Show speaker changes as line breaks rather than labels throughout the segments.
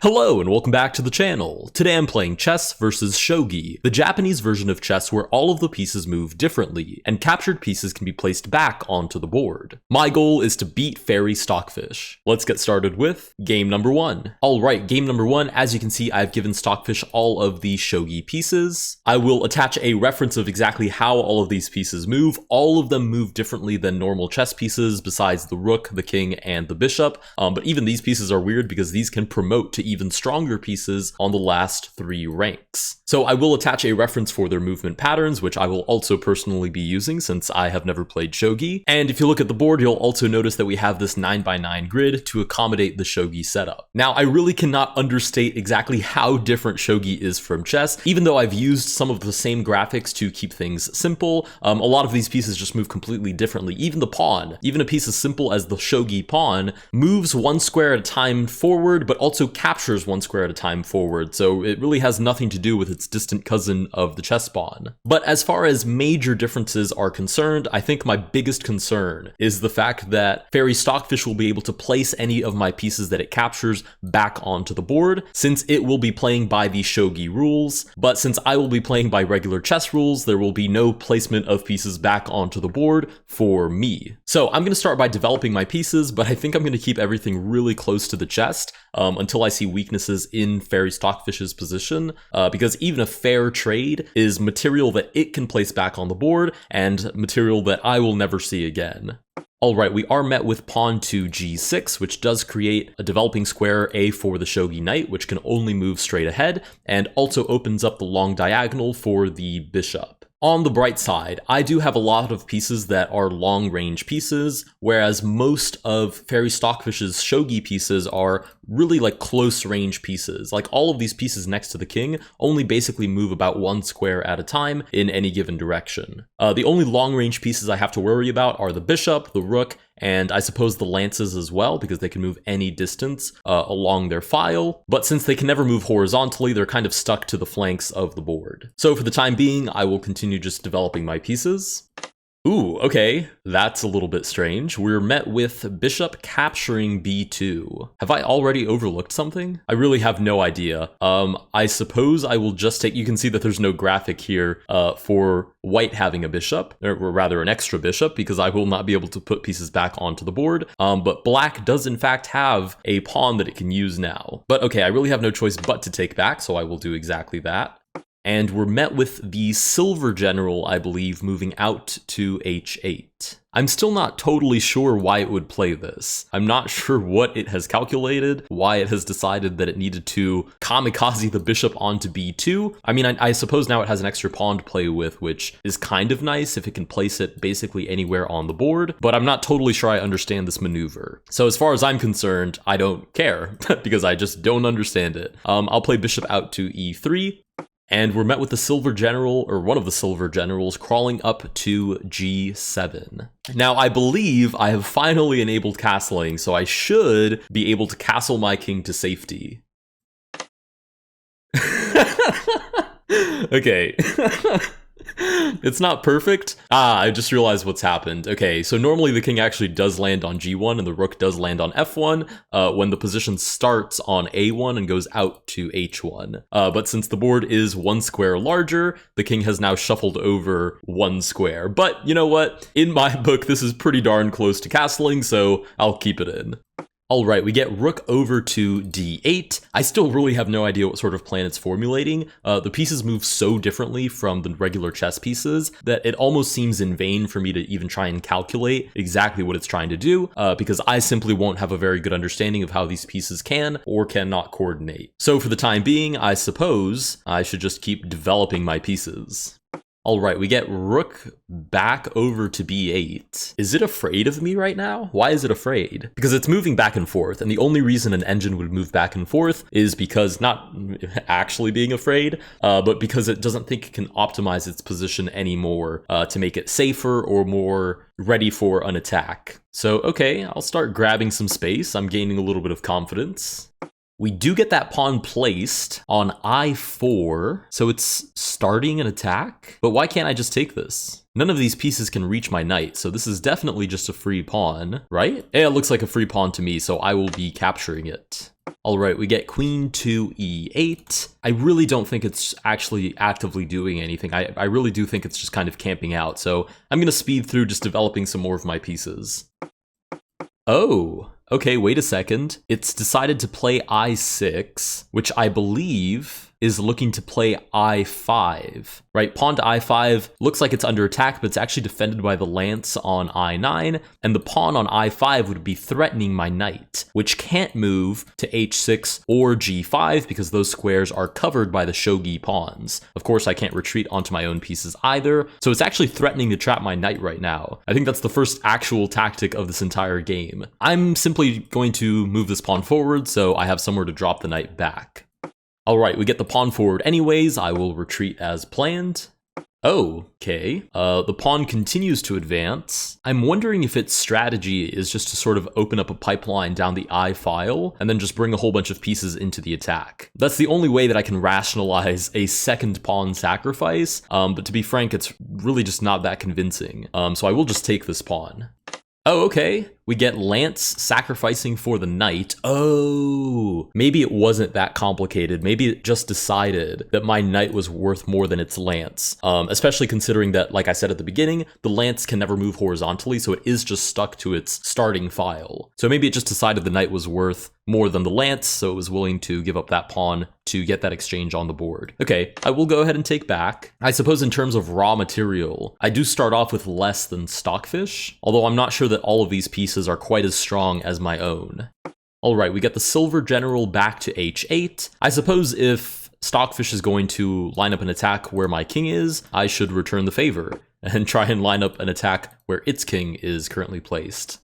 Hello and welcome back to the channel. Today I'm playing chess versus shogi, the Japanese version of chess where all of the pieces move differently, and captured pieces can be placed back onto the board. My goal is to beat Fairy Stockfish. Let's get started with game number one. Alright, game number one, as you can see I've given Stockfish all of the shogi pieces. I will attach a reference of exactly how all of these pieces move. All of them move differently than normal chess pieces besides the rook, the king, and the bishop, but even these pieces are weird because these can promote to even stronger pieces on the last three ranks. So I will attach a reference for their movement patterns, which I will also personally be using since I have never played shogi. And if you look at the board, you'll also notice that we have this 9x9 grid to accommodate the shogi setup. Now, I really cannot understate exactly how different shogi is from chess, even though I've used some of the same graphics to keep things simple. A lot of these pieces just move completely differently. Even the pawn, even a piece as simple as the shogi pawn, moves one square at a time forward, but also captures one square at a time forward, so it really has nothing to do with its distant cousin of the chess pawn. But as far as major differences are concerned, I think my biggest concern is the fact that Fairy Stockfish will be able to place any of my pieces that it captures back onto the board, since it will be playing by the shogi rules, but since I will be playing by regular chess rules, there will be no placement of pieces back onto the board for me. So I'm going to start by developing my pieces, but I think I'm going to keep everything really close to the chest until I see weaknesses in Fairy Stockfish's position, because even a fair trade is material that it can place back on the board and material that I will never see again. Alright, we are met with pawn to g6, which does create a developing square A for the shogi knight, which can only move straight ahead, and also opens up the long diagonal for the bishop. On the bright side, I do have a lot of pieces that are long-range pieces, whereas most of Fairy Stockfish's shogi pieces are really like close-range pieces. Like all of these pieces next to the king only basically move about one square at a time in any given direction. The only long-range pieces I have to worry about are the bishop, the rook, and I suppose the lances as well, because they can move any distance along their file. But since they can never move horizontally, they're kind of stuck to the flanks of the board. So for the time being, I will continue just developing my pieces. Ooh, okay, that's a little bit strange. We're met with bishop capturing b2. Have I already overlooked something? I really have no idea. I suppose I will just take, you can see that there's no graphic here for white having a bishop, or rather an extra bishop, because I will not be able to put pieces back onto the board. But black does in fact have a pawn that it can use now. But okay, I really have no choice but to take back, so I will do exactly that. And we're met with the silver general, I believe, moving out to h8. I'm still not totally sure why it would play this. I'm not sure what it has calculated, why it has decided that it needed to kamikaze the bishop onto b2. I mean, I suppose now it has an extra pawn to play with, which is kind of nice if it can place it basically anywhere on the board, but I'm not totally sure I understand this maneuver. So as far as I'm concerned, I don't care, because I just don't understand it. I'll play bishop out to e3. And we're met with the silver general, or one of the silver generals, crawling up to g7. Now, I believe I have finally enabled castling, so I should be able to castle my king to safety. Okay. It's not perfect. I just realized what's happened. Okay, so normally the king actually does land on g1 and the rook does land on f1 when the position starts on a1 and goes out to h1. But since the board is one square larger, the king has now shuffled over one square. But you know what? In my book, this is pretty darn close to castling, so I'll keep it in. Alright, we get rook over to d8. I still really have no idea what sort of plan it's formulating. The pieces move so differently from the regular chess pieces that it almost seems in vain for me to even try and calculate exactly what it's trying to do, because I simply won't have a very good understanding of how these pieces can or cannot coordinate. So for the time being, I suppose I should just keep developing my pieces. Alright, we get rook back over to b8. Is it afraid of me right now? Why is it afraid? Because it's moving back and forth, and the only reason an engine would move back and forth is because, not actually being afraid, but because it doesn't think it can optimize its position anymore to make it safer or more ready for an attack. So okay, I'll start grabbing some space. I'm gaining a little bit of confidence. We do get that pawn placed on i4, so it's starting an attack. But why can't I just take this? None of these pieces can reach my knight, so this is definitely just a free pawn, right? Yeah, it looks like a free pawn to me, so I will be capturing it. Alright, we get queen to e8. I really don't think it's actually actively doing anything. I really do think it's just kind of camping out, so I'm gonna speed through just developing some more of my pieces. Oh, okay, wait a second. It's decided to play I6, which I believe is looking to play I5, right? Pawn to I5 looks like it's under attack, but it's actually defended by the lance on I9, and the pawn on I5 would be threatening my knight, which can't move to H6 or G5 because those squares are covered by the shogi pawns. Of course, I can't retreat onto my own pieces either, so it's actually threatening to trap my knight right now. I think that's the first actual tactic of this entire game. I'm simply going to move this pawn forward so I have somewhere to drop the knight back. Alright, we get the pawn forward anyways. I will retreat as planned. Oh, okay. The pawn continues to advance. I'm wondering if its strategy is just to sort of open up a pipeline down the I file and then just bring a whole bunch of pieces into the attack. That's the only way that I can rationalize a second pawn sacrifice, but to be frank, it's really just not that convincing. So I will just take this pawn. Oh, okay. We get lance sacrificing for the knight. Oh, maybe it wasn't that complicated. Maybe it just decided that my knight was worth more than its lance. Especially considering that, like I said at the beginning, the lance can never move horizontally, so it is just stuck to its starting file. So maybe it just decided the knight was worth more than the lance, so it was willing to give up that pawn to get that exchange on the board. Okay, I will go ahead and take back. I suppose in terms of raw material, I do start off with less than Stockfish, although I'm not sure that all of these pieces are quite as strong as my own. Alright, we get the silver general back to h8. I suppose if Stockfish is going to line up an attack where my king is, I should return the favor and try and line up an attack where its king is currently placed.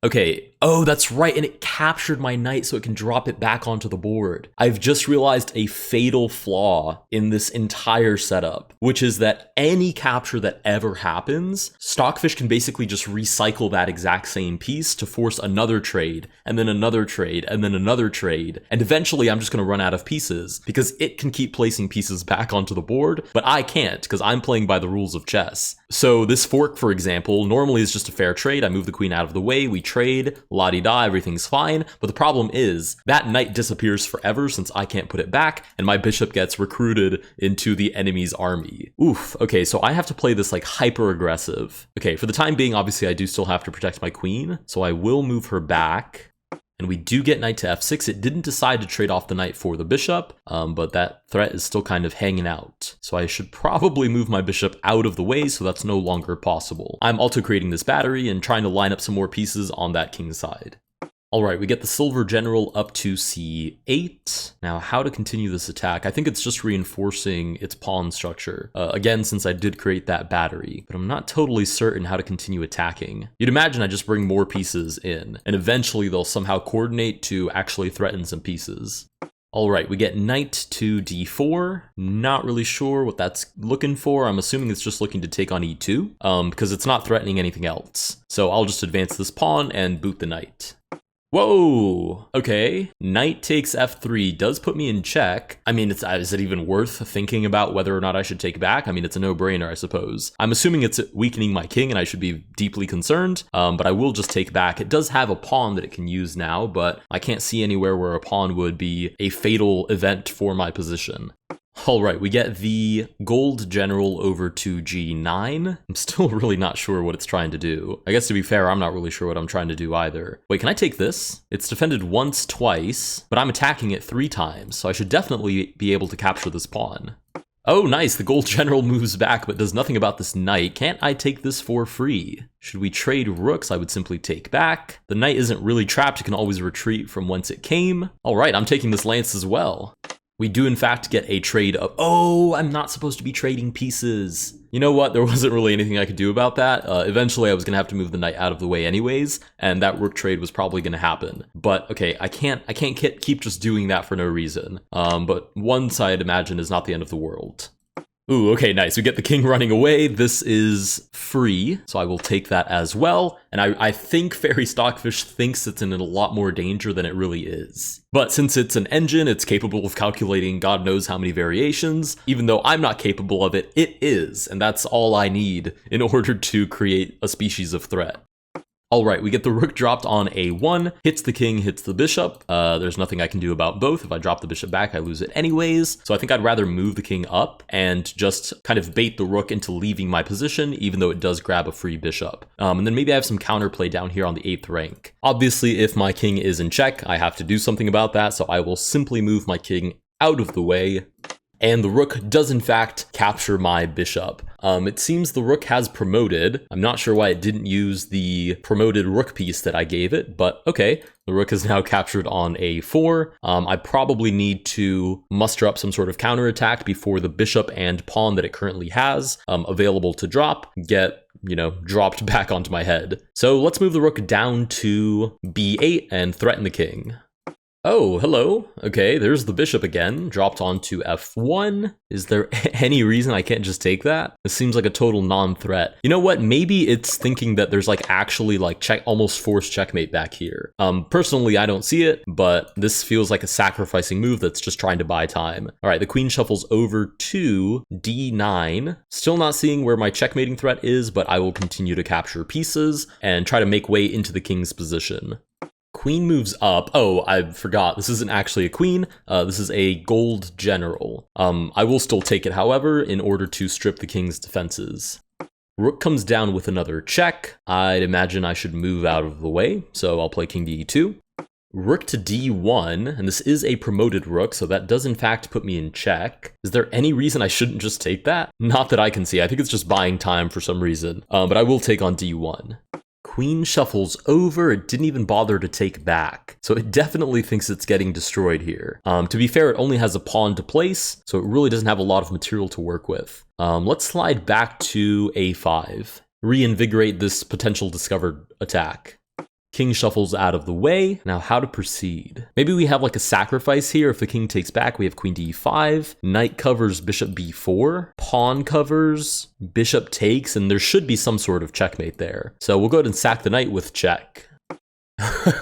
Okay, oh, that's right, and it captured my knight so it can drop it back onto the board. I've just realized a fatal flaw in this entire setup, which is that any capture that ever happens, Stockfish can basically just recycle that exact same piece to force another trade, and then another trade, and then another trade, and eventually I'm just going to run out of pieces, because it can keep placing pieces back onto the board, but I can't, because I'm playing by the rules of chess. So this fork, for example, normally is just a fair trade. I move the queen out of the way, we trade, la-di-da, everything's fine, but the problem is that knight disappears forever since I can't put it back, and my bishop gets recruited into the enemy's army. Oof, okay, so I have to play this like hyper-aggressive. Okay, for the time being, obviously I do still have to protect my queen, so I will move her back. And we do get knight to f6. It didn't decide to trade off the knight for the bishop, but that threat is still kind of hanging out. So I should probably move my bishop out of the way so that's no longer possible. I'm also creating this battery and trying to line up some more pieces on that king side. Alright, we get the silver general up to c8. Now, how to continue this attack? I think it's just reinforcing its pawn structure. Again, since I did create that battery, but I'm not totally certain how to continue attacking. You'd imagine I just bring more pieces in, and eventually they'll somehow coordinate to actually threaten some pieces. Alright, we get knight to d4. Not really sure what that's looking for. I'm assuming it's just looking to take on e2, because it's not threatening anything else. So I'll just advance this pawn and boot the knight. Whoa, okay. Knight takes f3 does put me in check. I mean, is it even worth thinking about whether or not I should take back? I mean, it's a no-brainer, I suppose. I'm assuming it's weakening my king and I should be deeply concerned, but I will just take back. It does have a pawn that it can use now, but I can't see anywhere where a pawn would be a fatal event for my position. Alright, we get the gold general over to g9. I'm still really not sure what it's trying to do. I guess to be fair, I'm not really sure what I'm trying to do either. Wait, can I take this? It's defended once, twice, but I'm attacking it 3 times, so I should definitely be able to capture this pawn. Oh, nice, the gold general moves back but does nothing about this knight. Can't I take this for free? Should we trade rooks? I would simply take back. The knight isn't really trapped, it can always retreat from whence it came. Alright, I'm taking this lance as well. We do in fact get a trade of, oh, I'm not supposed to be trading pieces. You know what, there wasn't really anything I could do about that. Eventually I was gonna have to move the knight out of the way anyways, and that rook trade was probably gonna happen. But okay, I can't keep just doing that for no reason. But once I'd imagine is not the end of the world. Ooh, okay, nice. We get the king running away. This is free, so I will take that as well. And I think Fairy Stockfish thinks it's in a lot more danger than it really is. But since it's an engine, it's capable of calculating God knows how many variations. Even though I'm not capable of it, it is. And that's all I need in order to create a species of threat. All right, we get the rook dropped on a1, hits the king, hits the bishop. There's nothing I can do about both. If I drop the bishop back, I lose it anyways. So I think I'd rather move the king up and just kind of bait the rook into leaving my position, even though it does grab a free bishop. And then maybe I have some counterplay down here on the 8th rank. Obviously, if my king is in check, I have to do something about that. So I will simply move my king out of the way. And the rook does in fact capture my bishop. It seems the rook has promoted. I'm not sure why it didn't use the promoted rook piece that I gave it, but okay. The rook is now captured on a4. I probably need to muster up some sort of counterattack before the bishop and pawn that it currently has available to drop get dropped back onto my head. So let's move the rook down to b8 and threaten the king. Oh, hello. Okay, there's the bishop again, dropped onto f1. Is there any reason I can't just take that? This seems like a total non-threat. You know what? Maybe it's thinking that there's actually almost forced checkmate back here. Personally, I don't see it, but this feels like a sacrificing move that's just trying to buy time. All right, the queen shuffles over to d9. Still not seeing where my checkmating threat is, but I will continue to capture pieces and try to make way into the king's position. Queen moves up. Oh, I forgot. This isn't actually a queen. This is a gold general. I will still take it, however, in order to strip the king's defenses. Rook comes down with another check. I'd imagine I should move out of the way, so I'll play king to e2. Rook to d1, and this is a promoted rook, so that does in fact put me in check. Is there any reason I shouldn't just take that? Not that I can see. I think it's just buying time for some reason, but I will take on d1. Queen shuffles over. It didn't even bother to take back. So it definitely thinks it's getting destroyed here. To be fair, it only has a pawn to place, so it really doesn't have a lot of material to work with. Let's slide back to a5. Reinvigorate this potential discovered attack. King shuffles out of the way. Now how to proceed? Maybe we have a sacrifice here. If the king takes back, we have queen to e5. Knight covers bishop b4. Pawn covers, bishop takes, and there should be some sort of checkmate there. So we'll go ahead and sack the knight with check.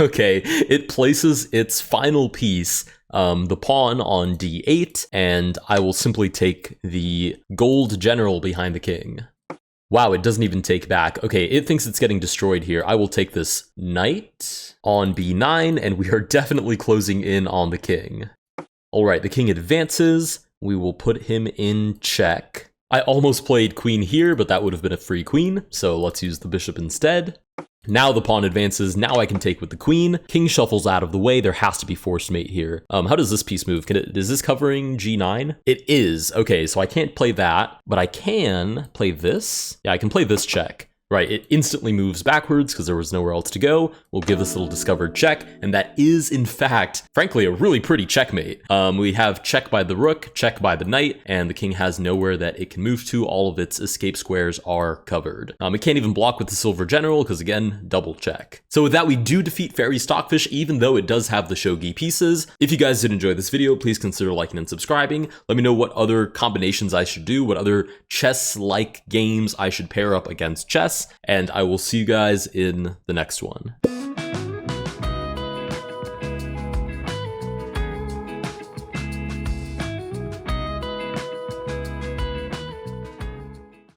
Okay, it places its final piece, the pawn, on d8, and I will simply take the gold general behind the king. Wow, it doesn't even take back. Okay, it thinks it's getting destroyed here. I will take this knight on b9, and we are definitely closing in on the king. All right, the king advances. We will put him in check. I almost played queen here, but that would have been a free queen, so let's use the bishop instead. Now the pawn advances. Now I can take with the queen. King shuffles out of the way. There has to be forced mate here. How does this piece move? Is this covering g9? It is. Okay, so I can't play that, but I can play this. Yeah, I can play this check. Right, it instantly moves backwards because there was nowhere else to go. We'll give this little discovered check, and that is, in fact, frankly, a really pretty checkmate. We have check by the rook, check by the knight, and the king has nowhere that it can move to. All of its escape squares are covered. It can't even block with the silver general because, again, double check. So with that, we do defeat Fairy Stockfish, even though it does have the shogi pieces. If you guys did enjoy this video, please consider liking and subscribing. Let me know what other combinations I should do, what other chess-like games I should pair up against chess. And I will see you guys in the next one.